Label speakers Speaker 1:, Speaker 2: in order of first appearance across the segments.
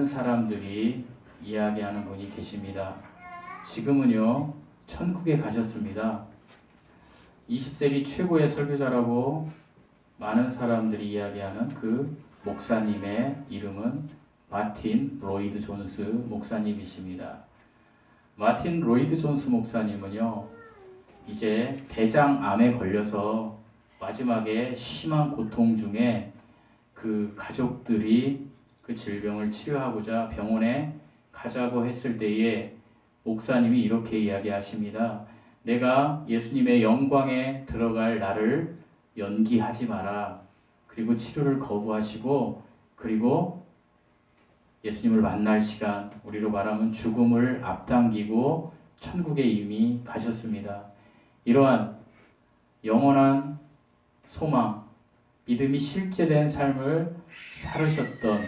Speaker 1: 많은 사람들이 이야기하는 분이 계십니다. 지금은요, 천국에 가셨습니다. 20세기 최고의 설교자라고 많은 사람들이 이야기하는 그 목사님의 이름은 마틴 로이드 존스 목사님이십니다. 마틴 로이드 존스 목사님은요, 이제 대장암에 걸려서 마지막에 심한 고통 중에 그 가족들이 그 질병을 치료하고자 병원에 가자고 했을 때에 목사님이 이렇게 이야기하십니다. 내가 예수님의 영광에 들어갈 날을 연기하지 마라. 그리고 치료를 거부하시고, 그리고 예수님을 만날 시간, 우리로 말하면 죽음을 앞당기고 천국에 이미 가셨습니다. 이러한 영원한 소망, 믿음이 실제된 삶을 살으셨던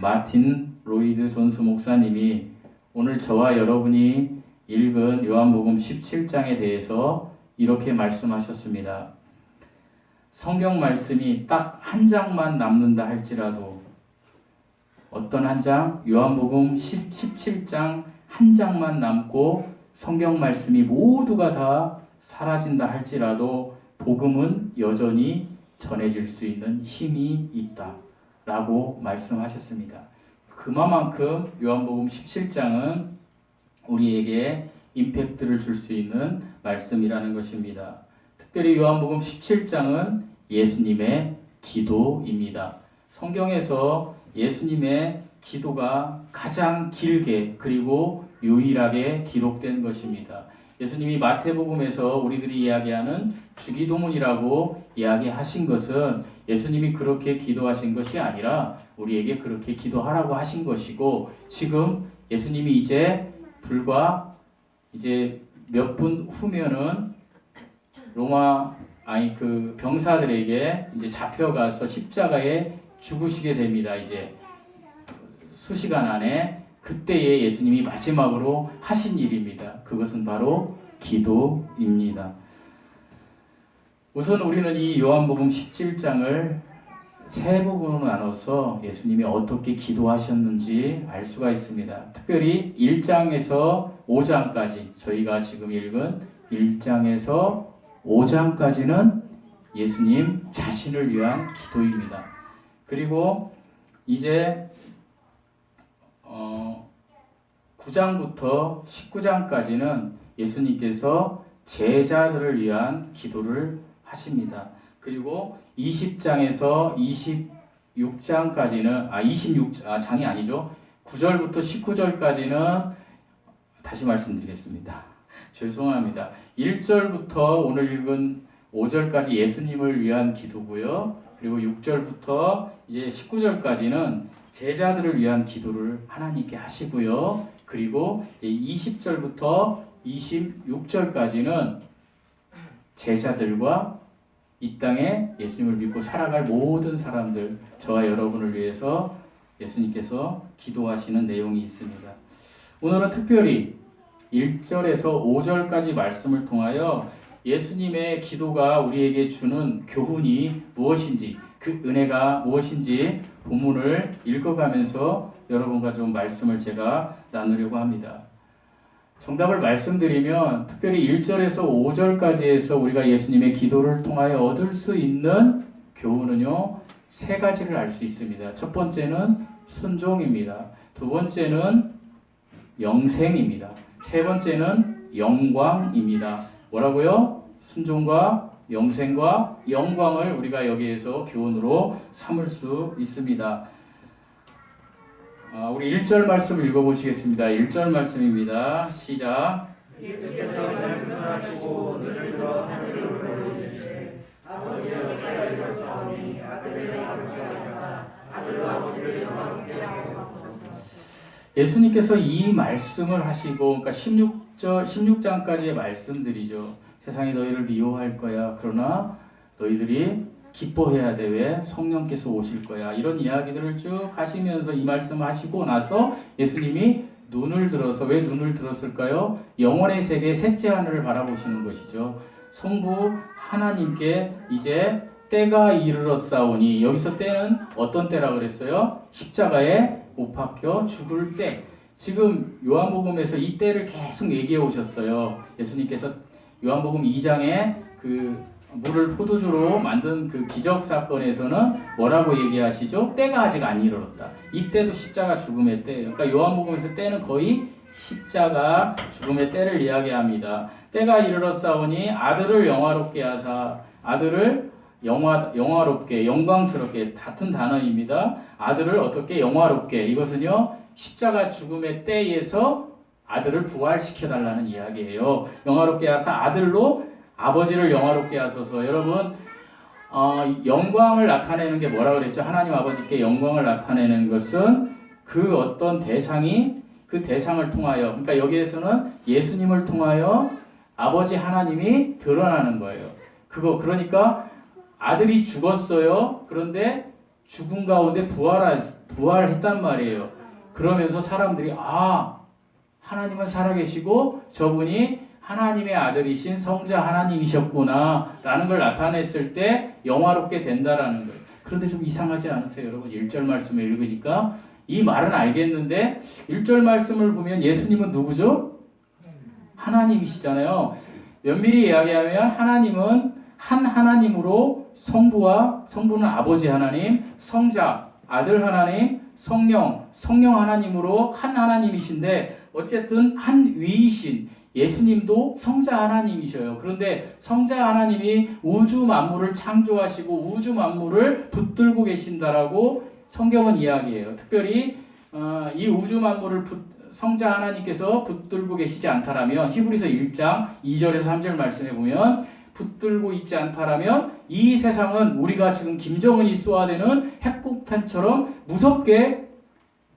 Speaker 1: 마틴 로이드 존스 목사님이 오늘 저와 여러분이 읽은 요한복음 17장에 대해서 이렇게 말씀하셨습니다. 성경 말씀이 딱 한 장만 남는다 할지라도, 어떤 한 장? 요한복음 17장 한 장만 남고 성경 말씀이 모두가 다 사라진다 할지라도 복음은 여전히 전해질 수 있는 힘이 있다 라고 말씀하셨습니다. 그만큼 요한복음 17장은 우리에게 임팩트를 줄 수 있는 말씀이라는 것입니다. 특별히 요한복음 17장은 예수님의 기도입니다. 성경에서 예수님의 기도가 가장 길게 그리고 유일하게 기록된 것입니다. 예수님이 마태복음에서 우리들이 이야기하는 주기도문이라고 이야기하신 것은 예수님이 그렇게 기도하신 것이 아니라 우리에게 그렇게 기도하라고 하신 것이고, 지금 예수님이 이제 불과 이제 몇 분 후면은 그 병사들에게 이제 잡혀가서 십자가에 죽으시게 됩니다. 이제 수시간 안에. 그때에 예수님이 마지막으로 하신 일입니다. 그것은 바로 기도입니다. 우선 우리는 이 요한복음 17장을 세 부분으로 나눠서 예수님이 어떻게 기도하셨는지 알 수가 있습니다. 특별히 1장에서 5장까지, 저희가 지금 읽은 1장에서 5장까지는 예수님 자신을 위한 기도입니다. 그리고 이제 9장부터 19장까지는 예수님께서 제자들을 위한 기도를 하십니다. 그리고 20장에서 26장까지는 26장이 아니죠. 9절부터 19절까지는 다시 말씀드리겠습니다. 죄송합니다. 1절부터 오늘 읽은 5절까지 예수님을 위한 기도고요. 그리고 6절부터 이제 19절까지는 제자들을 위한 기도를 하나님께 하시고요. 그리고 이제 20절부터 26절까지는 제자들과 이 땅에 예수님을 믿고 살아갈 모든 사람들, 저와 여러분을 위해서 예수님께서 기도하시는 내용이 있습니다. 오늘은 특별히 1절에서 5절까지 말씀을 통하여 예수님의 기도가 우리에게 주는 교훈이 무엇인지, 그 은혜가 무엇인지 본문을 읽어가면서 여러분과 좀 말씀을 제가 나누려고 합니다. 정답을 말씀드리면 특별히 1절에서 5절까지에서 우리가 예수님의 기도를 통하여 얻을 수 있는 교훈은요, 세 가지를 알 수 있습니다. 첫 번째는 순종입니다. 두 번째는 영생입니다. 세 번째는 영광입니다. 뭐라고요? 순종과 영생과 영광을 우리가 여기에서 교훈으로 삼을 수 있습니다. 우리 1절 말씀 읽어보시겠습니다. 1절 말씀입니다. 시작.
Speaker 2: 예수께서 말씀하시고 눈을 들어 하늘을 올려주시되 아버지여 내가 이뤘사오니 아들을 영화롭게 하사 아들로 아버지를 영화롭게 하옵소서.
Speaker 1: 예수님께서 이 말씀을 하시고, 그러니까 16장까지의 말씀들이죠. 세상이 너희를 미워할 거야. 그러나 너희들이 기뻐해야 돼. 왜? 성령께서 오실 거야. 이런 이야기들을 쭉 하시면서 이 말씀을 하시고 나서 예수님이 눈을 들어서, 왜 눈을 들었을까요? 영원의 세계 셋째 하늘을 바라보시는 것이죠. 성부 하나님께 이제 때가 이르렀사오니, 여기서 때는 어떤 때라 그랬어요? 십자가에 못 박혀 죽을 때. 지금 요한복음에서 이 때를 계속 얘기해 오셨어요. 예수님께서 요한복음 2장에 그 물을 포도주로 만든 그 기적 사건에서는 뭐라고 얘기하시죠? 때가 아직 안 이르렀다. 이때도 십자가 죽음의 때예요. 그러니까 요한복음에서 때는 거의 십자가 죽음의 때를 이야기합니다. 때가 이르렀사오니 아들을 영화롭게 하사, 아들을 영화롭게, 영광스럽게, 같은 단어입니다. 아들을 어떻게 영화롭게, 이것은요 십자가 죽음의 때에서 아들을 부활시켜달라는 이야기예요. 영화롭게 하사 아들로 아버지를 영화롭게 하소서. 여러분, 영광을 나타내는 게 뭐라 그랬죠? 하나님 아버지께 영광을 나타내는 것은 그 어떤 대상이 그 대상을 통하여, 그러니까 여기에서는 예수님을 통하여 아버지 하나님이 드러나는 거예요. 그러니까 아들이 죽었어요. 그런데 죽은 가운데 부활했단 말이에요. 그러면서 사람들이 하나님은 살아계시고 저분이 하나님의 아들이신 성자 하나님이셨구나 라는 걸 나타냈을 때 영화롭게 된다라는 거예요. 그런데 좀 이상하지 않으세요? 여러분 1절 말씀을 읽으니까 이 말은 알겠는데 1절 말씀을 보면 예수님은 누구죠? 하나님이시잖아요. 면밀히 이야기하면 하나님은 한 하나님으로 성부는 아버지 하나님, 성자, 아들 하나님, 성령 하나님으로 한 하나님이신데 어쨌든 한 위이신 예수님도 성자 하나님이셔요. 그런데 성자 하나님이 우주 만물을 창조하시고 우주 만물을 붙들고 계신다라고 성경은 이야기해요. 특별히 이 우주 만물을 성자 하나님께서 붙들고 계시지 않다라면 히브리서 1장 2절에서 3절 말씀에 보면 붙들고 있지 않다라면 이 세상은 우리가 지금 김정은이 쏘아대는 핵폭탄처럼 무섭게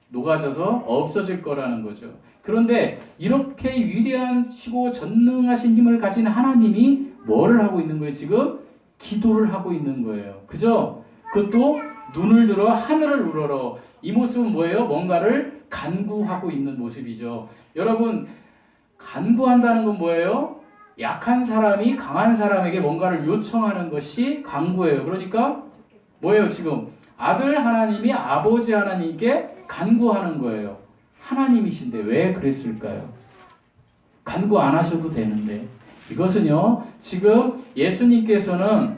Speaker 1: 녹아져서 없어질 거라는 거죠. 그런데 이렇게 위대하시고 전능하신 힘을 가진 하나님이 뭐를 하고 있는 거예요? 지금 기도를 하고 있는 거예요. 그죠? 그것도 눈을 들어 하늘을 우러러. 이 모습은 뭐예요? 뭔가를 간구하고 있는 모습이죠. 여러분, 간구한다는 건 뭐예요? 약한 사람이 강한 사람에게 뭔가를 요청하는 것이 간구예요. 그러니까 뭐예요? 지금 아들 하나님이 아버지 하나님께 간구하는 거예요. 하나님이신데 왜 그랬을까요? 간구 안 하셔도 되는데. 이것은요, 지금 예수님께서는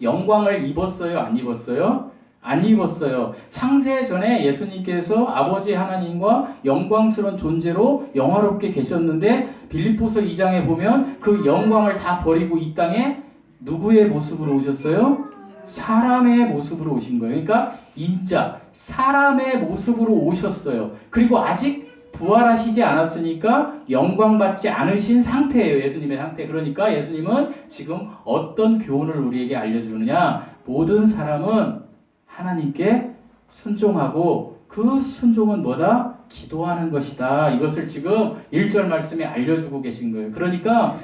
Speaker 1: 영광을 입었어요? 안 입었어요? 안 입었어요. 창세 전에 예수님께서 아버지 하나님과 영광스러운 존재로 영화롭게 계셨는데 빌립보서 2장에 보면 그 영광을 다 버리고 이 땅에 누구의 모습으로 오셨어요? 사람의 모습으로 오신 거예요. 그러니까 인자, 사람의 모습으로 오셨어요. 그리고 아직 부활하시지 않았으니까 영광받지 않으신 상태예요. 예수님의 상태. 그러니까 예수님은 지금 어떤 교훈을 우리에게 알려주느냐? 모든 사람은 하나님께 순종하고 그 순종은 뭐다? 기도하는 것이다. 이것을 지금 1절 말씀에 알려주고 계신 거예요. 그러니까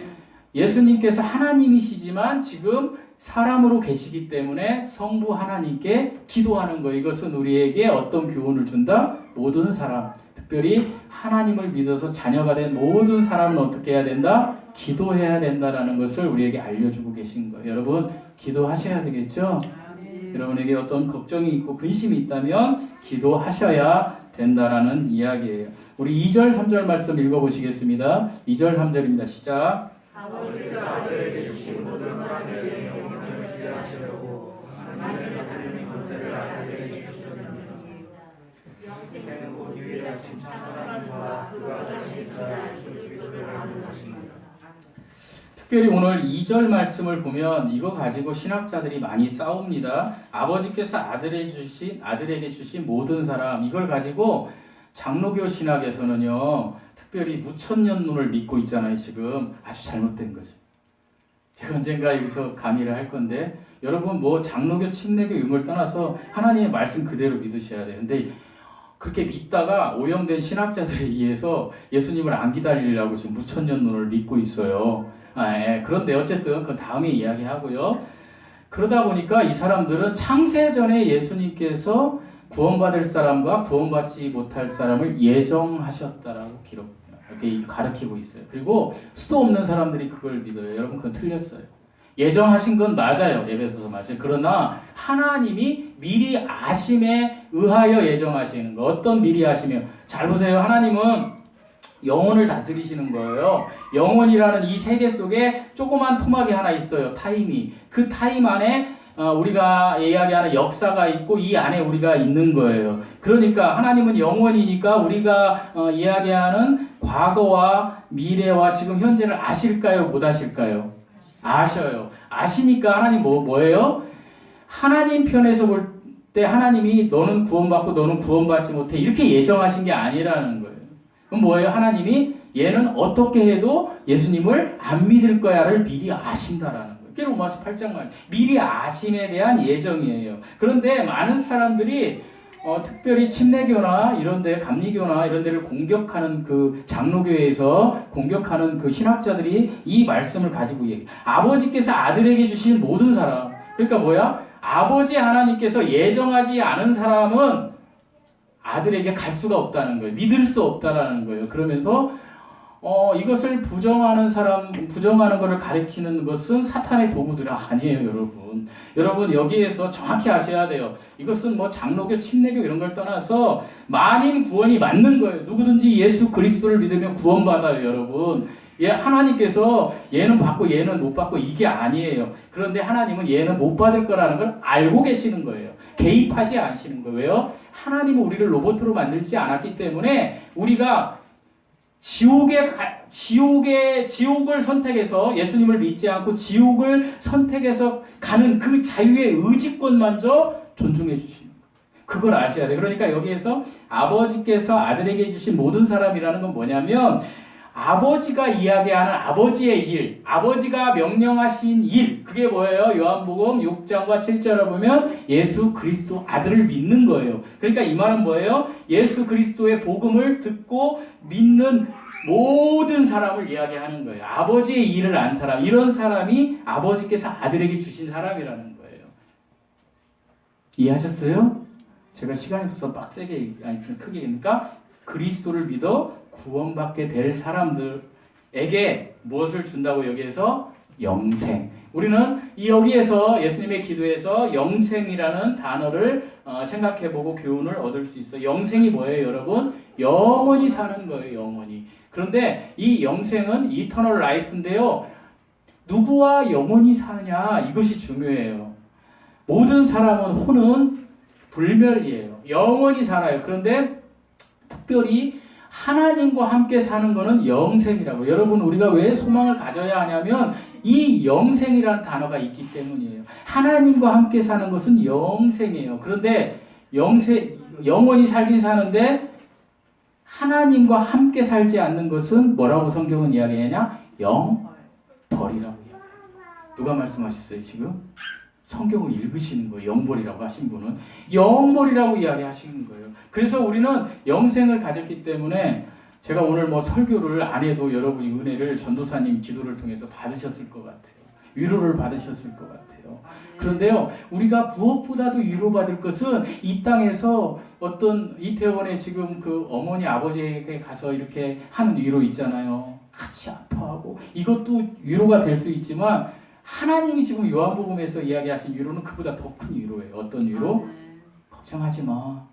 Speaker 1: 예수님께서 하나님이시지만 지금 사람으로 계시기 때문에 성부 하나님께 기도하는 거예요. 이것은 우리에게 어떤 교훈을 준다? 모든 사람, 특별히 하나님을 믿어서 자녀가 된 모든 사람은 어떻게 해야 된다? 기도해야 된다라는 것을 우리에게 알려주고 계신 거예요. 여러분, 기도하셔야 되겠죠? 여러분에게 어떤 걱정이 있고 근심이 있다면 기도하셔야 된다라는 이야기예요. 우리 2절 3절 말씀 읽어보시겠습니다. 2절 3절입니다. 시작.
Speaker 2: 아버지께서 아들에게 주신 모든 사람에게 영생을 주게 하시려고 하나님의 말씀의 권세를 아들에게 주셨습니다. 영생은 곧 유일하신 참 하나님과 그가 다시 저의 예수 그리스도를 아는 것입니다.
Speaker 1: 특별히 오늘 2절 말씀을 보면 이거 가지고 신학자들이 많이 싸웁니다. 아버지께서 아들에게 주신 모든 사람, 이걸 가지고 장로교 신학에서는요, 특별히 무천년론을 믿고 있잖아요. 지금 아주 잘못된 거죠. 제가 언젠가 여기서 강의를 할 건데 여러분 뭐 장로교, 침례교 이런 걸 떠나서 하나님의 말씀 그대로 믿으셔야 돼요. 근데 그렇게 믿다가 오염된 신학자들에 의해서 예수님을 안 기다리려고 지금 무천년론을 믿고 있어요. 그런데 어쨌든 그 다음에 이야기하고요. 그러다 보니까 이 사람들은 창세전에 예수님께서 구원받을 사람과 구원받지 못할 사람을 예정하셨다라고 이렇게 가르치고 있어요. 그리고 수도 없는 사람들이 그걸 믿어요. 여러분 그건 틀렸어요. 예정하신 건 맞아요. 에베소서 말씀. 그러나 하나님이 미리 아심에 의하여 예정하시는 거. 어떤 미리 아심이요? 잘 보세요. 하나님은 영혼을 다스리시는 거예요. 영혼이라는 이 세계 속에 조그만 토막이 하나 있어요. 타임이. 그 타임 안에 우리가 이야기하는 역사가 있고 이 안에 우리가 있는 거예요. 그러니까 하나님은 영혼이니까 우리가 이야기하는 과거와 미래와 지금 현재를 아실까요? 못 아실까요? 아셔요. 아시니까 하나님 뭐예요? 하나님 편에서 볼 때 하나님이 너는 구원받고 너는 구원받지 못해 이렇게 예정하신 게 아니라는 거예요. 그럼 뭐예요? 하나님이 얘는 어떻게 해도 예수님을 안 믿을 거야를 미리 아신다라는 거예요. 그게 로마서 8장 말 미리 아심에 대한 예정이에요. 그런데 많은 사람들이 특별히 침례교나 이런데 감리교나 이런 데를 공격하는 그 장로교회에서 공격하는 그 신학자들이 이 말씀을 가지고 얘기해요. 아버지께서 아들에게 주신 모든 사람. 그러니까 뭐야? 아버지 하나님께서 예정하지 않은 사람은 아들에게 갈 수가 없다는 거예요. 믿을 수 없다라는 거예요. 그러면서 이것을 부정하는 것을 가리키는 것은 사탄의 도구들이 아니에요, 여러분. 여러분 여기에서 정확히 아셔야 돼요. 이것은 뭐 장로교, 침례교 이런 걸 떠나서 만인 구원이 맞는 거예요. 누구든지 예수 그리스도를 믿으면 구원받아요, 여러분. 하나님께서 얘는 받고 얘는 못 받고 이게 아니에요. 그런데 하나님은 얘는 못 받을 거라는 걸 알고 계시는 거예요. 개입하지 않으시는 거예요. 왜요? 하나님은 우리를 로봇으로 만들지 않았기 때문에 우리가 지옥을 선택해서 예수님을 믿지 않고 지옥을 선택해서 가는 그 자유의 의지권만저 존중해 주시는 거예요. 그걸 아셔야 돼요. 그러니까 여기에서 아버지께서 아들에게 주신 모든 사람이라는 건 뭐냐면 아버지가 이야기하는 아버지의 일, 아버지가 명령하신 일, 그게 뭐예요? 요한복음 6장과 7절을 보면 예수 그리스도 아들을 믿는 거예요. 그러니까 이 말은 뭐예요? 예수 그리스도의 복음을 듣고 믿는 모든 사람을 이야기하는 거예요. 아버지의 일을 안 사람, 이런 사람이 아버지께서 아들에게 주신 사람이라는 거예요. 이해하셨어요? 제가 시간이 없어서 빡세게, 크게 얘기하니까 그리스도를 믿어 구원받게 될 사람들에게 무엇을 준다고 여기에서? 영생. 우리는 여기에서 예수님의 기도에서 영생이라는 단어를 생각해보고 교훈을 얻을 수 있어요. 영생이 뭐예요, 여러분? 영원히 사는 거예요, 영원히. 그런데 이 영생은 이터널 라이프인데요. 누구와 영원히 사느냐, 이것이 중요해요. 모든 사람은 혼은 불멸이에요. 영원히 살아요. 그런데 특별히 하나님과 함께 사는 것은 영생이라고. 여러분 우리가 왜 소망을 가져야 하냐면 이 영생이라는 단어가 있기 때문이에요. 하나님과 함께 사는 것은 영생이에요. 그런데 영원히 살긴 사는데 하나님과 함께 살지 않는 것은 뭐라고 성경은 이야기하냐? 영벌이라고 이야기해요. 누가 말씀하셨어요 지금? 성경을 읽으시는 거예요. 영벌이라고 하신 분은 영벌이라고 이야기하시는 거예요. 그래서 우리는 영생을 가졌기 때문에 제가 오늘 뭐 설교를 안 해도 여러분이 은혜를 전도사님 기도를 통해서 받으셨을 것 같아요. 위로를 받으셨을 것 같아요. 그런데요, 우리가 무엇보다도 위로받을 것은 이 땅에서 어떤 이태원에 지금 그 어머니 아버지에게 가서 이렇게 하는 위로 있잖아요. 같이 아파하고 이것도 위로가 될 수 있지만 하나님이 지금 요한복음에서 이야기하신 위로는 그보다 더 큰 위로예요. 어떤 위로? 걱정하지 마.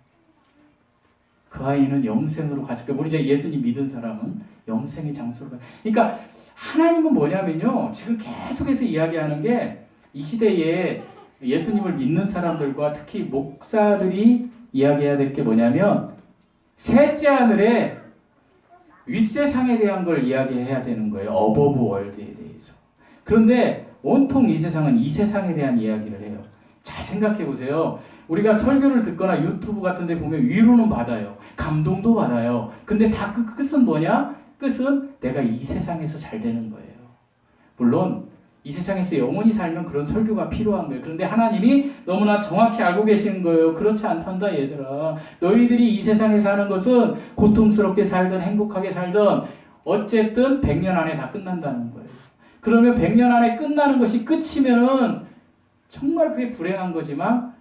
Speaker 1: 그 아이는 영생으로 갔을 거예요. 우리 이제 예수님 믿은 사람은 영생의 장소로 가요. 그러니까 하나님은 뭐냐면요. 지금 계속해서 이야기하는 게 이 시대에 예수님을 믿는 사람들과 특히 목사들이 이야기해야 될 게 뭐냐면 셋째 하늘에 윗세상에 대한 걸 이야기해야 되는 거예요. 어버브 월드에 대해서. 그런데 온통 이 세상은 이 세상에 대한 이야기를 해요. 잘 생각해 보세요. 우리가 설교를 듣거나 유튜브 같은 데 보면 위로는 받아요. 감동도 받아요. 근데 다 그 끝은 뭐냐? 끝은 내가 이 세상에서 잘 되는 거예요. 물론 이 세상에서 영원히 살면 그런 설교가 필요한 거예요. 그런데 하나님이 너무나 정확히 알고 계시는 거예요. 그렇지 않단다 얘들아. 너희들이 이 세상에 사는 것은 고통스럽게 살든 행복하게 살든 어쨌든 100년 안에 다 끝난다는 거예요. 그러면 100년 안에 끝나는 것이 끝이면은 정말 그게 불행한 거지만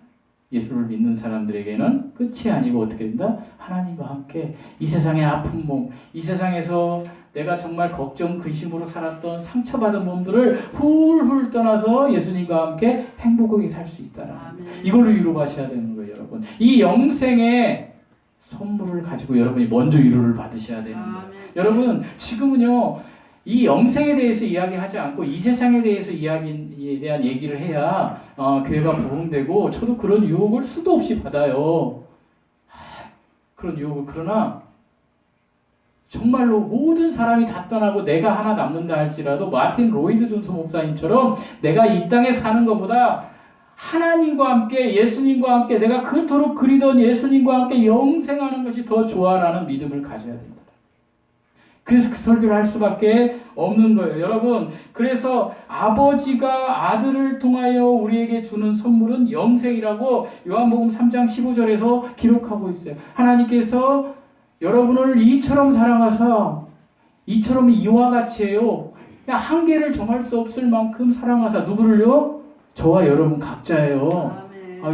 Speaker 1: 예수를 믿는 사람들에게는 끝이 아니고 어떻게 된다? 하나님과 함께 이 세상의 아픈 몸, 이 세상에서 내가 정말 걱정, 근심으로 살았던 상처받은 몸들을 훌훌 떠나서 예수님과 함께 행복하게 살 수 있다는 이걸로 위로하셔야 되는 거예요, 여러분. 이 영생의 선물을 가지고 여러분이 먼저 위로를 받으셔야 되는 거예요. 여러분, 지금은요, 이 영생에 대해서 이야기하지 않고 이 세상에 대해서 이야기에 대한 얘기를 해야 교회가 부흥되고 저도 그런 유혹을 수도 없이 받아요. 그런 유혹을. 그러나 정말로 모든 사람이 다 떠나고 내가 하나 남는다 할지라도 마틴 로이드 존스 목사님처럼 내가 이 땅에 사는 것보다 하나님과 함께 예수님과 함께 내가 그토록 그리던 예수님과 함께 영생하는 것이 더 좋아라는 믿음을 가져야 됩니다. 그래서 그 설교를 할 수밖에 없는 거예요. 여러분, 그래서 아버지가 아들을 통하여 우리에게 주는 선물은 영생이라고 요한복음 3장 15절에서 기록하고 있어요. 하나님께서 여러분을 이처럼 사랑하사, 이처럼 이와 같이 해요. 그냥 한계를 정할 수 없을 만큼 사랑하사. 누구를요? 저와 여러분 각자예요.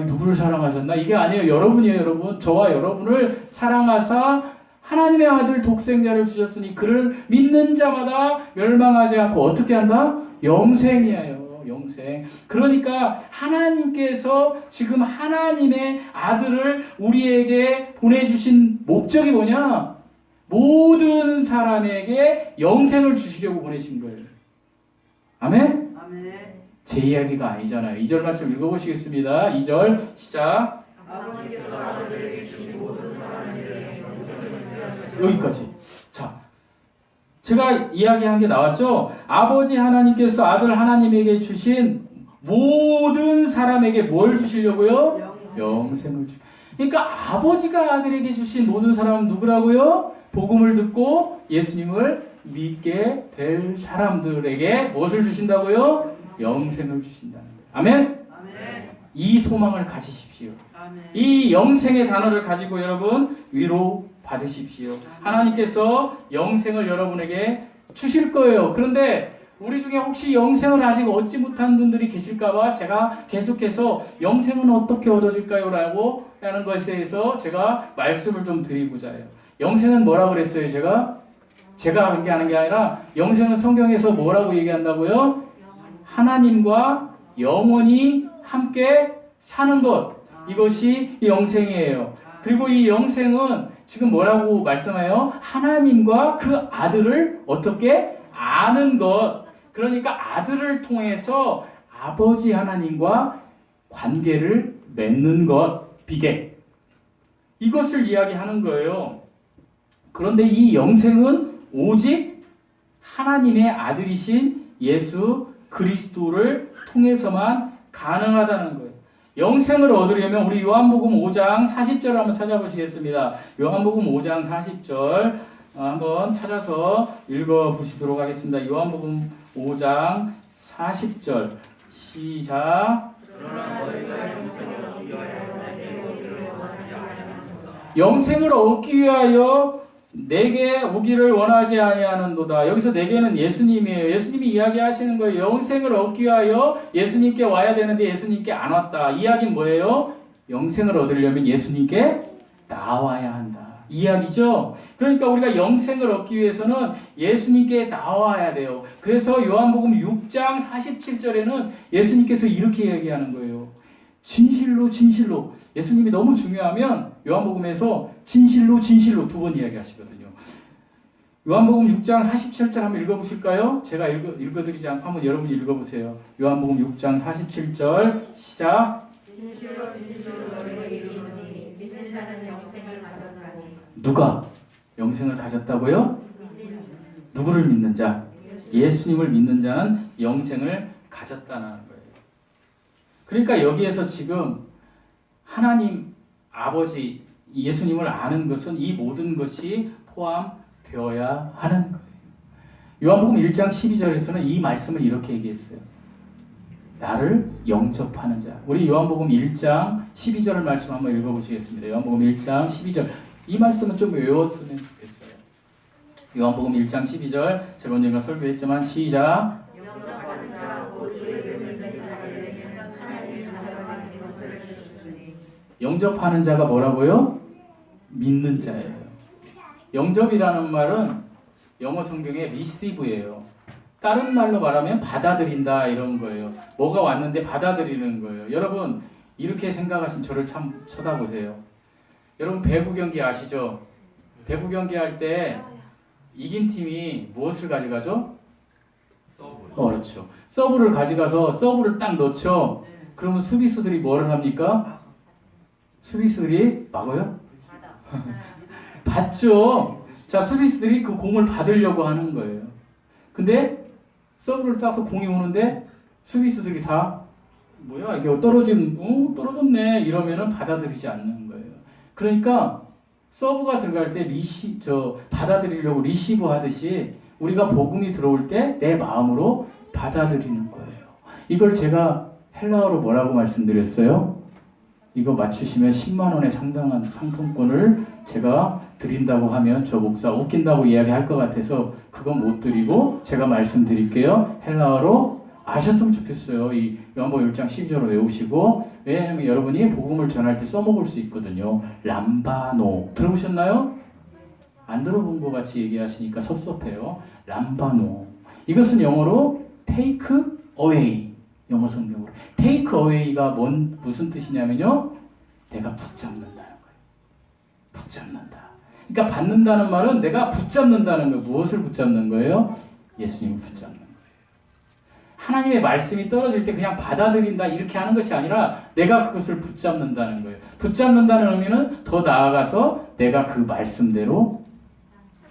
Speaker 1: 누구를 사랑하셨나? 이게 아니에요. 여러분이에요, 여러분. 저와 여러분을 사랑하사 하나님의 아들 독생자를 주셨으니 그를 믿는 자마다 멸망하지 않고 어떻게 한다? 영생이에요. 영생. 그러니까 하나님께서 지금 하나님의 아들을 우리에게 보내주신 목적이 뭐냐? 모든 사람에게 영생을 주시려고 보내신 거예요. 아멘? 제 이야기가 아니잖아요. 2절 말씀 읽어보시겠습니다. 2절 시작.
Speaker 2: 아버지께서 아들에게 주신 모든 사람에게
Speaker 1: 여기까지. 자, 제가 이야기한 게 나왔죠? 아버지 하나님께서 아들 하나님에게 주신 모든 사람에게 뭘 주시려고요? 영생을 주시려고. 그러니까 아버지가 아들에게 주신 모든 사람은 누구라고요? 복음을 듣고 예수님을 믿게 될 사람들에게 무엇을 주신다고요? 영생을 주신다는 거예요. 아멘? 이 소망을 가지십시오. 이 영생의 단어를 가지고 여러분 위로 받으십시오. 하나님께서 영생을 여러분에게 주실 거예요. 그런데 우리 중에 혹시 영생을 아직 얻지 못한 분들이 계실까봐 제가 계속해서 영생은 어떻게 얻어질까요? 라고 하는 것에 대해서 제가 말씀을 좀 드리고자 해요. 영생은 뭐라고 그랬어요? 제가 하는 게 아니라 영생은 성경에서 뭐라고 얘기한다고요? 하나님과 영원히 함께 사는 것. 이것이 영생이에요. 그리고 이 영생은 지금 뭐라고 말씀해요? 하나님과 그 아들을 어떻게 아는 것. 그러니까 아들을 통해서 아버지 하나님과 관계를 맺는 것. 비계. 이것을 이야기하는 거예요. 그런데 이 영생은 오직 하나님의 아들이신 예수 그리스도를 통해서만 가능하다는 거예요. 영생을 얻으려면 우리 요한복음 5장 40절을 한번 찾아보시겠습니다. 요한복음 5장 40절 한번 찾아서 읽어보시도록 하겠습니다. 요한복음 5장 40절 시작. 영생을 얻기 위하여 내게 오기를 원하지 아니하는도다. 여기서 내게는 예수님이에요. 예수님이 이야기하시는 거예요. 영생을 얻기 위하여 예수님께 와야 되는데 예수님께 안 왔다. 이야기는 뭐예요? 영생을 얻으려면 예수님께 나와야 한다. 이야기죠. 그러니까 우리가 영생을 얻기 위해서는 예수님께 나와야 돼요. 그래서 요한복음 6장 47절에는 예수님께서 이렇게 얘기하는 거예요. 진실로 진실로. 예수님이 너무 중요하면 요한복음에서 진실로 진실로 두 번 이야기하시거든요. 요한복음 6장 47절 한번 읽어보실까요? 제가 읽어드리지 않고 한번 여러분이 읽어보세요. 요한복음 6장 47절 시작.
Speaker 2: 진실로 진실로 너희에게 이르노니 믿는 자는 영생을 가졌나니.
Speaker 1: 누가 영생을 가졌다고요? 누구를 믿는 자? 예수님을 믿는 자는 영생을 가졌다는 거예요. 그러니까 여기에서 지금 하나님 아버지 예수님을 아는 것은 이 모든 것이 포함되어야 하는 거예요. 요한복음 1장 12절에서는 이 말씀을 이렇게 얘기했어요. 나를 영접하는 자. 우리 요한복음 1장 12절 말씀 한번 읽어보시겠습니다. 요한복음 1장 12절. 이 말씀은 좀 외웠으면 좋겠어요. 요한복음 1장 12절 저번 주에 설교했지만 시작.
Speaker 2: 영접하는 자 곧 이를 믿는 자에게는 하나님의 자녀가 되는 것을 주셨으니
Speaker 1: 영접하는 자가 뭐라고요? 믿는 자예요. 영접이라는 말은 영어 성경에 receive예요. 다른 말로 말하면 받아들인다 이런 거예요. 뭐가 왔는데 받아들이는 거예요. 여러분 이렇게 생각하시면 저를 참 쳐다보세요. 여러분 배구 경기 아시죠? 배구 경기 할 때 이긴 팀이 무엇을 가져가죠? 그렇죠. 서브를 가져가서 서브를 딱 넣죠. 그러면 수비수들이 뭐를 합니까? 수비수들이 막아요? 받죠. 자, 수비수들이 그 공을 받으려고 하는 거예요. 근데 서브를 따서 공이 오는데 수비수들이 다 뭐야 이게 떨어졌네 이러면은 받아들이지 않는 거예요. 그러니까 서브가 들어갈 때 받아들이려고 리시브 하듯이 우리가 복음이 들어올 때 내 마음으로 받아들이는 거예요. 이걸 제가 헬라어로 뭐라고 말씀드렸어요? 이거 맞추시면 10만 원에 상당한 상품권을 제가 드린다고 하면 저 목사 웃긴다고 이야기할 것 같아서 그건 못 드리고 제가 말씀드릴게요. 헬라어로 아셨으면 좋겠어요. 이 요한복음 1장 12절을 외우시고 왜냐하면 여러분이 복음을 전할 때 써먹을 수 있거든요. 람바노 들어보셨나요? 안 들어본 것 같이 얘기하시니까 섭섭해요. 람바노 이것은 영어로 take away 영어 성경으로 take away가 무슨 뜻이냐면요. 내가 붙잡는다는 거예요. 붙잡는다. 그러니까 받는다는 말은 내가 붙잡는다는 거예요. 무엇을 붙잡는 거예요? 예수님을 붙잡는 거예요. 하나님의 말씀이 떨어질 때 그냥 받아들인다 이렇게 하는 것이 아니라 내가 그것을 붙잡는다는 거예요. 붙잡는다는 의미는 더 나아가서 내가 그 말씀대로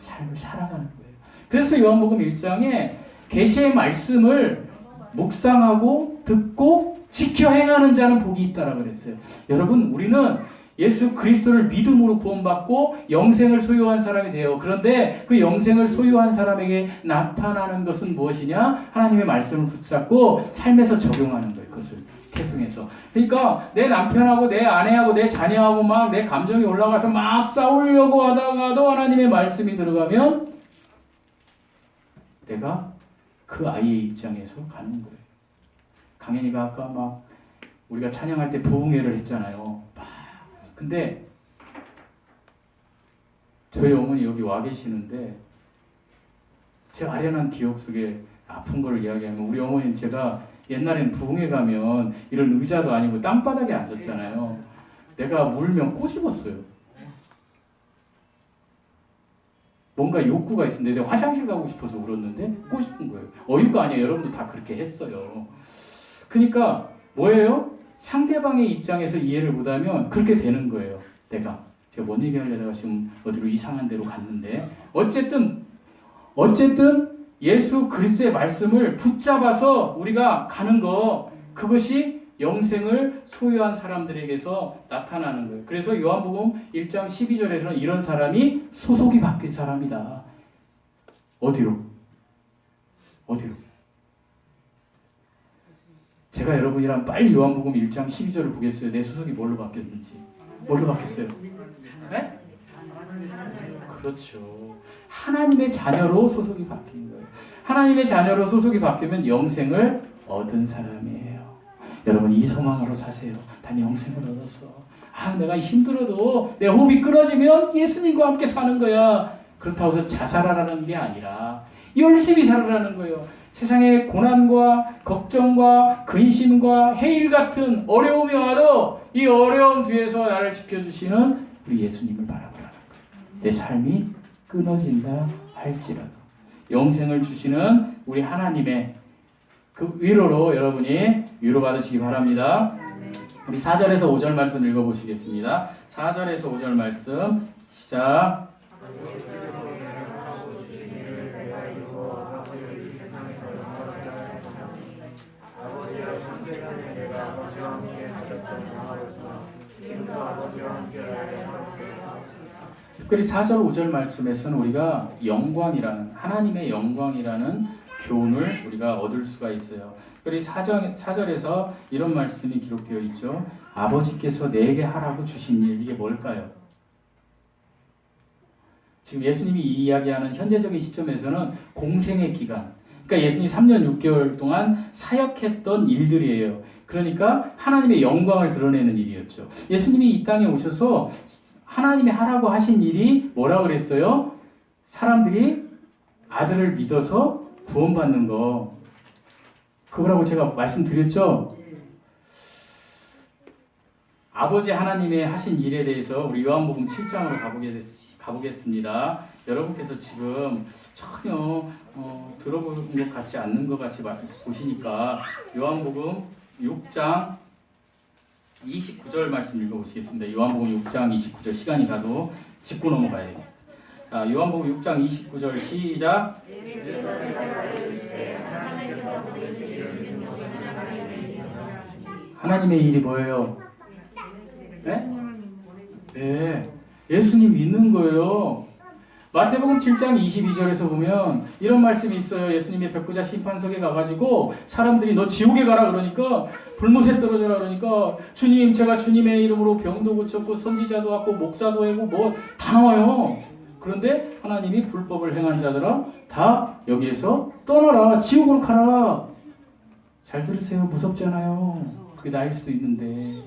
Speaker 1: 삶을 살아가는 거예요. 그래서 요한복음 1장에 계시의 말씀을 묵상하고 듣고 지켜 행하는 자는 복이 있다라고 그랬어요. 여러분 우리는 예수 그리스도를 믿음으로 구원받고 영생을 소유한 사람이 돼요. 그런데 그 영생을 소유한 사람에게 나타나는 것은 무엇이냐? 하나님의 말씀을 붙잡고 삶에서 적용하는 거예요. 그것을 계승해서. 그러니까 내 남편하고 내 아내하고 내 자녀하고 막 내 감정이 올라가서 막 싸우려고 하다가도 하나님의 말씀이 들어가면 내가 그 아이의 입장에서 가는 거예요. 강현이가 아까 막 우리가 찬양할 때 부흥회를 했잖아요. 근데 저희 어머니 여기 와 계시는데 제 아련한 기억 속에 아픈 걸 이야기하면 우리 어머니는 제가 옛날엔 부흥회 가면 이런 의자도 아니고 땅바닥에 앉았잖아요. 내가 울면 꼬집었어요. 뭔가 욕구가 있었는데 내가 화장실 가고 싶어서 울었는데 꼬집은 거예요. 어이가 아니에요. 여러분도 다 그렇게 했어요. 그러니까 뭐예요? 상대방의 입장에서 이해를 못하면 그렇게 되는 거예요. 제가 뭔 얘기하려다가 지금 어디로 이상한 데로 갔는데 어쨌든 예수 그리스도의 말씀을 붙잡아서 우리가 가는 거 그것이 영생을 소유한 사람들에게서 나타나는 거예요. 그래서 요한복음 1장 12절에서는 이런 사람이 소속이 바뀐 사람이다. 어디로? 제가 여러분이랑 빨리 요한복음 1장 12절을 보겠어요. 내 소속이 뭘로 바뀌었는지. 뭘로 바뀌었어요? 네? 그렇죠. 하나님의 자녀로 소속이 바뀐 거예요. 하나님의 자녀로 소속이 바뀌면 영생을 얻은 사람이에요. 여러분 이 소망으로 사세요. 난 영생을 얻었어. 내가 힘들어도 내 호흡이 끊어지면 예수님과 함께 사는 거야. 그렇다고 해서 자살하라는 게 아니라 열심히 살아라는 거예요. 세상의 고난과 걱정과 근심과 해일 같은 어려움이 와도 이 어려움 뒤에서 나를 지켜주시는 우리 예수님을 바라보라는 거예요. 내 삶이 끊어진다 할지라도 영생을 주시는 우리 하나님의 그 위로로 여러분이 위로받으시기 바랍니다. 우리 4절에서 5절 말씀 읽어보시겠습니다. 4절에서 5절 말씀 시작. 특별히 4절 5절 말씀에서는 우리가 영광이라는 하나님의 영광이라는 교훈을 우리가 얻을 수가 있어요. 특별히 4절에서 이런 말씀이 기록되어 있죠. 아버지께서 내게 하라고 주신 일 이게 뭘까요? 지금 예수님이 이야기하는 현재적인 시점에서는 공생의 기간 그러니까 예수님이 3년 6개월 동안 사역했던 일들이에요. 그러니까 하나님의 영광을 드러내는 일이었죠. 예수님이 이 땅에 오셔서 하나님이 하라고 하신 일이 뭐라고 그랬어요? 사람들이 아들을 믿어서 구원받는 거. 그거라고 제가 말씀드렸죠? 아버지 하나님의 하신 일에 대해서 우리 요한복음 7장으로 가보겠습니다. 여러분께서 지금 전혀 들어본 것 같지 않는 것 같이 보시니까 요한복음 6장 29절 말씀 읽어보시겠습니다. 요한복음 6장 29절 시간이 가도 짚고 넘어가야 되겠습니다. 자, 요한복음 6장 29절 시작. 하나님의 일이 뭐예요? 네? 네, 예수님 믿는 거예요. 마태복음 7장 22절에서 보면 이런 말씀이 있어요. 예수님이 백부자 심판석에 가가지고 사람들이 너 지옥에 가라 그러니까 불못에 떨어져라 그러니까 주님 제가 주님의 이름으로 병도 고쳤고 선지자도 왔고 목사도 하고 뭐 다 나와요. 그런데 하나님이 불법을 행한 자들아 다 여기에서 떠나라 지옥으로 가라. 잘 들으세요. 무섭잖아요. 그게 나일 수도 있는데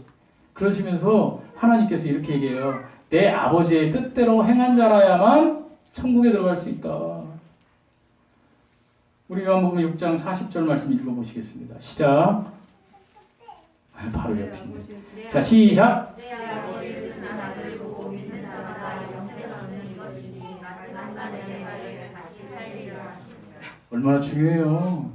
Speaker 1: 그러시면서 하나님께서 이렇게 얘기해요. 내 아버지의 뜻대로 행한 자라야만 천국에 들어갈 수 있다. 우리 요한복음 6장 40절 말씀 읽어보시겠습니다. 시작. 바로 옆에 있네. 자, 시작. 얼마나 중요해요.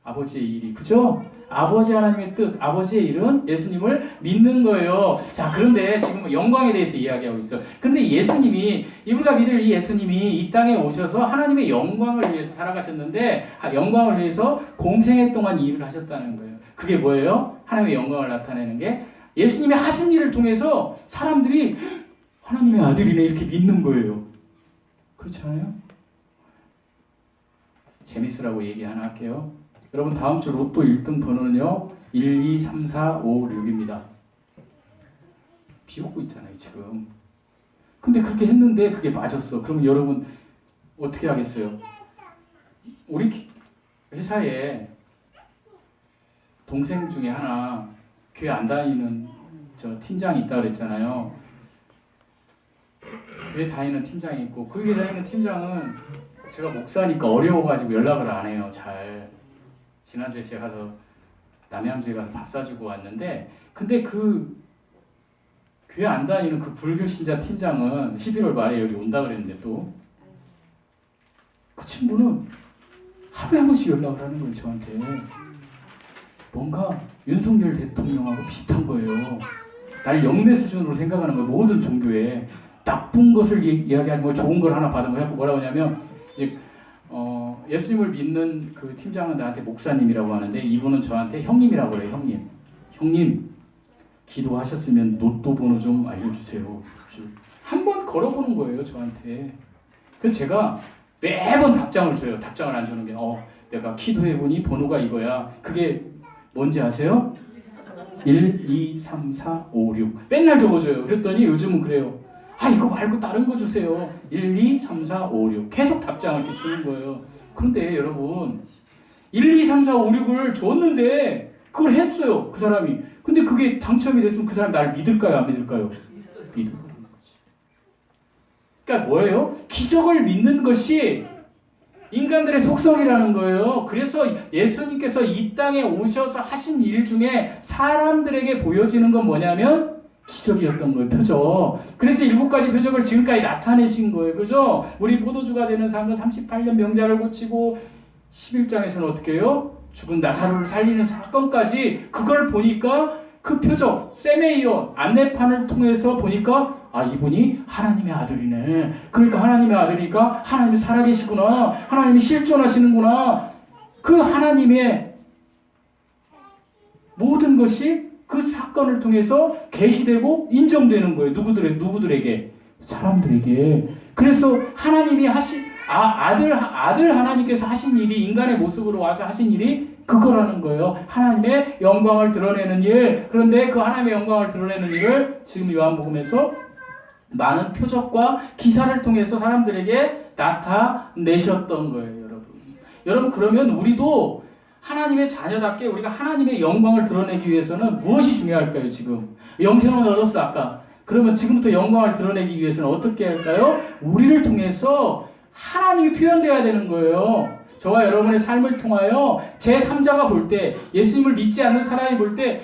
Speaker 1: 아버지의 일이. 그죠? 아버지 하나님의 뜻, 아버지의 일은 예수님을 믿는 거예요. 자, 그런데 지금 영광에 대해서 이야기하고 있어요. 근데 예수님이, 우리가 믿을 이 예수님이 이 땅에 오셔서 하나님의 영광을 위해서 살아가셨는데, 영광을 위해서 공생애 동안 일을 하셨다는 거예요. 그게 뭐예요? 하나님의 영광을 나타내는 게 예수님이 하신 일을 통해서 사람들이 하나님의 아들이네 이렇게 믿는 거예요. 그렇지 않아요? 재밌으라고 얘기 하나 할게요. 여러분 다음 주 로또 1등 번호는요 1, 2, 3, 4, 5, 6입니다. 비웃고 있잖아요 지금. 근데 그렇게 했는데 그게 맞았어. 그러면 여러분 어떻게 하겠어요? 우리 회사에 동생 중에 하나 교회 안 다니는 저 팀장이 있다 그랬잖아요. 교회 다니는 팀장이 있고 그 교회 다니는 팀장은 제가 목사니까 어려워가지고 연락을 안 해요. 잘. 지난주에 제가 가서 남양주에 가서 밥 사주고 왔는데 근데 그 교회 안 다니는 그 불교 신자 팀장은 11월 말에 여기 온다 그랬는데 또 그 친구는 하루에 한 번씩 연락을 하는 거예요 저한테. 뭔가 윤석열 대통령하고 비슷한 거예요. 날 영내 수준으로 생각하는 거예요. 모든 종교에 나쁜 것을 이야기하는 거 좋은 걸 하나 받은 거예요. 뭐라고 하냐면 예수님을 믿는 그 팀장은 나한테 목사님이라고 하는데 이분은 저한테 형님이라고 그래요. 형님 기도하셨으면 로또 번호 좀 알려주세요. 한 번 걸어보는 거예요 저한테. 그래서 제가 매번 답장을 줘요. 답장을 안 주는 게 내가 기도해보니 번호가 이거야. 그게 뭔지 아세요? 1, 2, 3, 4, 5, 6 맨날 적어줘요. 그랬더니 요즘은 그래요. 이거 말고 다른 거 주세요. 1, 2, 3, 4, 5, 6 계속 답장을 이렇게 주는 거예요. 그런데 여러분 1, 2, 3, 4, 5, 6을 줬는데 그걸 했어요. 그 사람이. 근데 그게 당첨이 됐으면 그 사람이 날 믿을까요? 안 믿을까요? 믿어버리는 거지. 그러니까 뭐예요? 기적을 믿는 것이 인간들의 속성이라는 거예요. 그래서 예수님께서 이 땅에 오셔서 하신 일 중에 사람들에게 보여지는 건 뭐냐면 기적이었던 거예요. 표적. 그래서 7가지 표적을 지금까지 나타내신 거예요. 그죠? 우리 포도주가 되는 상가 38년 명자를 고치고 11장에서는 어떻게 해요? 죽은 나사로를 살리는 사건까지 그걸 보니까 그 표적, 세메이온, 안내판을 통해서 보니까 이분이 하나님의 아들이네. 그러니까 하나님의 아들이니까 하나님이 살아계시구나. 하나님이 실존하시는구나. 그 하나님의 모든 것이 그 사건을 통해서 계시되고 인정되는 거예요. 누구들에게? 사람들에게. 그래서 하나님이 아들 하나님께서 하신 일이 인간의 모습으로 와서 하신 일이 그거라는 거예요. 하나님의 영광을 드러내는 일. 그런데 그 하나님의 영광을 드러내는 일을 지금 요한복음에서 많은 표적과 기사를 통해서 사람들에게 나타내셨던 거예요, 여러분. 여러분 그러면 우리도 하나님의 자녀답게 우리가 하나님의 영광을 드러내기 위해서는 무엇이 중요할까요? 지금 영생은 얻었어 아까. 그러면 지금부터 영광을 드러내기 위해서는 어떻게 할까요? 우리를 통해서 하나님이 표현되어야 되는 거예요. 저와 여러분의 삶을 통하여 제3자가 볼 때, 예수님을 믿지 않는 사람이 볼 때,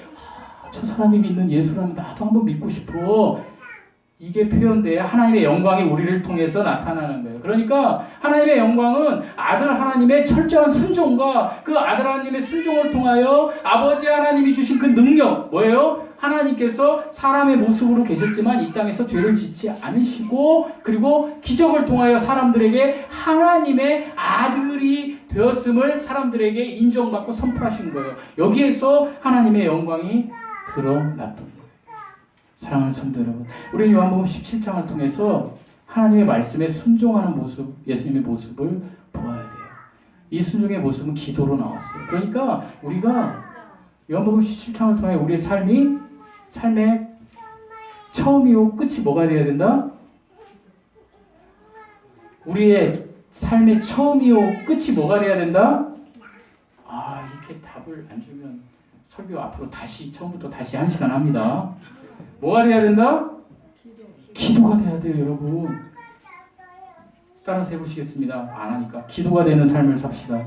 Speaker 1: 저 사람이 믿는 예수라면 나도 한번 믿고 싶어. 이게 표현돼야 하나님의 영광이 우리를 통해서 나타나는 거예요. 그러니까 하나님의 영광은 아들 하나님의 철저한 순종과 그 아들 하나님의 순종을 통하여 아버지 하나님이 주신 그 능력, 뭐예요? 하나님께서 사람의 모습으로 계셨지만 이 땅에서 죄를 짓지 않으시고, 그리고 기적을 통하여 사람들에게 하나님의 아들이 되었음을 사람들에게 인정받고 선포하신 거예요. 여기에서 하나님의 영광이 드러났던 거예요. 사랑하는 성도 여러분, 우리 요한복음 17장을 통해서 하나님의 말씀에 순종하는 모습, 예수님의 모습을 보아야 돼요. 이 순종의 모습은 기도로 나왔어요. 그러니까 우리가 요한복음 17장을 통해 우리의 삶의 처음이요 끝이 뭐가 되어야 된다? 우리의 삶의 처음이요 끝이 뭐가 되어야 된다? 이렇게 답을 안 주면 설교 앞으로 처음부터 다시 1시간 합니다. 뭐가 돼야 된다? 기도가 돼야 돼요, 여러분. 따라서 해보시겠습니다. 안 하니까. 기도가 되는 삶을 삽시다.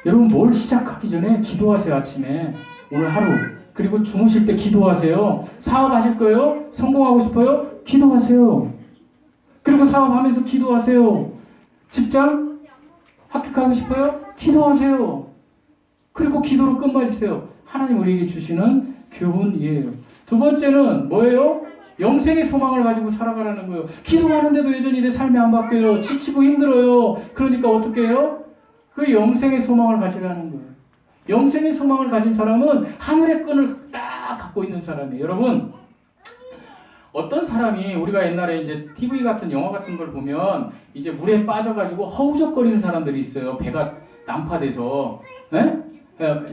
Speaker 1: 여러분, 뭘 시작하기 전에 기도하세요, 아침에. 오늘 하루. 그리고 주무실 때 기도하세요. 사업하실 거예요? 성공하고 싶어요? 기도하세요. 그리고 사업하면서 기도하세요. 직장? 합격하고 싶어요? 기도하세요. 그리고 기도로 끝마치세요. 하나님 우리에게 주시는 교훈이에요. 두 번째는 뭐예요? 영생의 소망을 가지고 살아가라는 거예요. 기도하는데도 여전히 내 삶이 안 바뀌어요. 지치고 힘들어요. 그러니까 어떻게 해요? 그 영생의 소망을 가지라는 거예요. 영생의 소망을 가진 사람은 하늘의 끈을 딱 갖고 있는 사람이에요. 여러분, 어떤 사람이 우리가 옛날에 이제 TV 같은 영화 같은 걸 보면 이제 물에 빠져가지고 허우적거리는 사람들이 있어요. 배가 난파돼서. 네?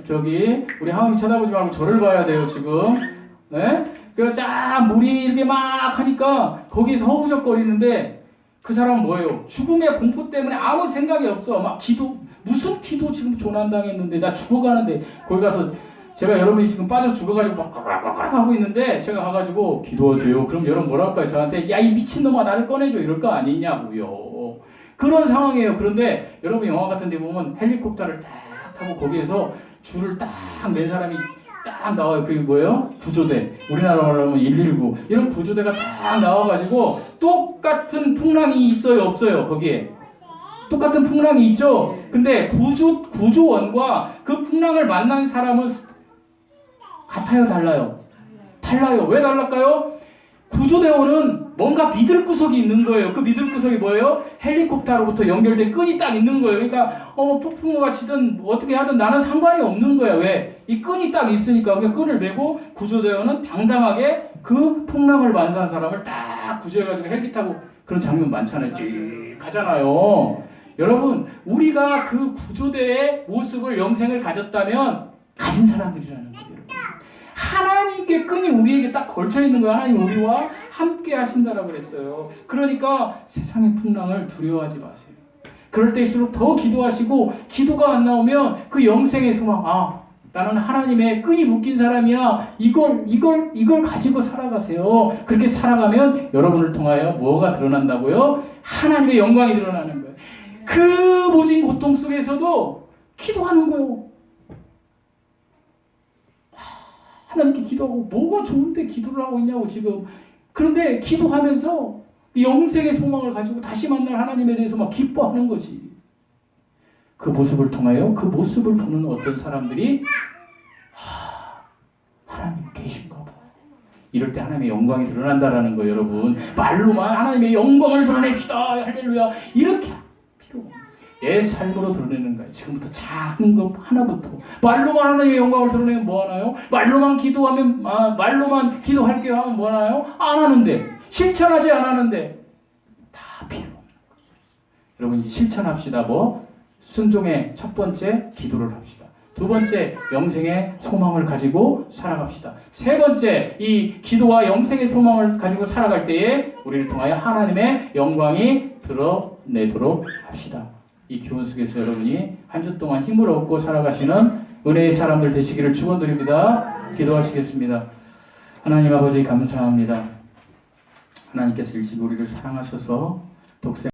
Speaker 1: 저기 우리 하은이 쳐다보지 말고 저를 봐야 돼요 지금. 네? 그 쫙 물이 이렇게 막 하니까 거기서 허우적거리는데 그 사람은 뭐예요? 죽음의 공포 때문에 아무 생각이 없어. 막 무슨 기도 지금 조난당했는데 나 죽어가는데 거기 가서 제가 여러분이 지금 빠져 죽어가지고 막 하고 있는데 제가 가가지고 기도하세요. 그럼 여러분 뭐라 할까요? 저한테 야 이 미친놈아 나를 꺼내줘 이럴 거 아니냐고요. 그런 상황이에요. 그런데 여러분 영화 같은 데 보면 헬리콥터를 딱 타고 거기에서 줄을 딱 낸 사람이 딱 나와요. 그게 뭐예요? 구조대. 우리나라로 하면 119. 이런 구조대가 딱 나와가지고 똑같은 풍랑이 있어요? 없어요? 거기에. 똑같은 풍랑이 있죠? 근데 구조원과 그 풍랑을 만난 사람은 같아요? 달라요? 달라요. 왜 달랄까요? 구조대원은 뭔가 믿을 구석이 있는 거예요. 그 믿을 구석이 뭐예요? 헬리콥터로부터 연결된 끈이 딱 있는 거예요. 그러니까 폭풍우가 치든 어떻게 하든 나는 상관이 없는 거야. 왜? 이 끈이 딱 있으니까. 그러니까 끈을 메고 구조대원은 당당하게 그 풍랑을 만난 사람을 딱 구조해가지고 헬기 타고 그런 장면 많잖아요. 쭉 가잖아요. 여러분, 우리가 그 구조대의 모습을 영생을 가졌다면 가진 사람들이라는 거예요. 여러분. 하나님께 끈이 우리에게 딱 걸쳐 있는 거예요. 하나님 우리와 함께 하신다라고 그랬어요. 그러니까 세상의 풍랑을 두려워하지 마세요. 그럴 때일수록 더 기도하시고 기도가 안 나오면 그 영생의 소망, 나는 하나님의 끈이 묶인 사람이야. 이걸 가지고 살아가세요. 그렇게 살아가면 여러분을 통하여 뭐가 드러난다고요? 하나님의 영광이 드러나는 거예요. 그 모진 고통 속에서도 기도하는 거예요. 하나님께 기도하고 뭐가 좋은데 기도를 하고 있냐고 지금. 그런데 기도하면서 영생의 소망을 가지고 다시 만날 하나님에 대해서 막 기뻐하는 거지. 그 모습을 통하여 그 모습을 보는 어떤 사람들이 하나님 계신가 봐. 이럴 때 하나님의 영광이 드러난다라는 거예요. 여러분, 말로만 하나님의 영광을 드러냅시다 할렐루야 이렇게 필요 없어요. 내 삶으로 드러내는 거예요. 지금부터 작은 것 하나부터. 말로만 하나님의 영광을 드러내면 뭐 하나요? 말로만 기도하면 말로만 기도할게요 하면 뭐 하나요? 안 하는데. 실천하지 않았는데 다 필요 없는 거예요. 여러분 이제 실천합시다. 순종의 첫 번째 기도를 합시다. 두 번째 영생의 소망을 가지고 살아갑시다. 세 번째 이 기도와 영생의 소망을 가지고 살아갈 때에 우리를 통하여 하나님의 영광이 드러내도록 합시다. 이 교훈 속에서 여러분이 한 주 동안 힘을 얻고 살아가시는 은혜의 사람들 되시기를 축원드립니다. 기도하시겠습니다. 하나님 아버지 감사합니다. 하나님께서 일찍 우리를 사랑하셔서 독생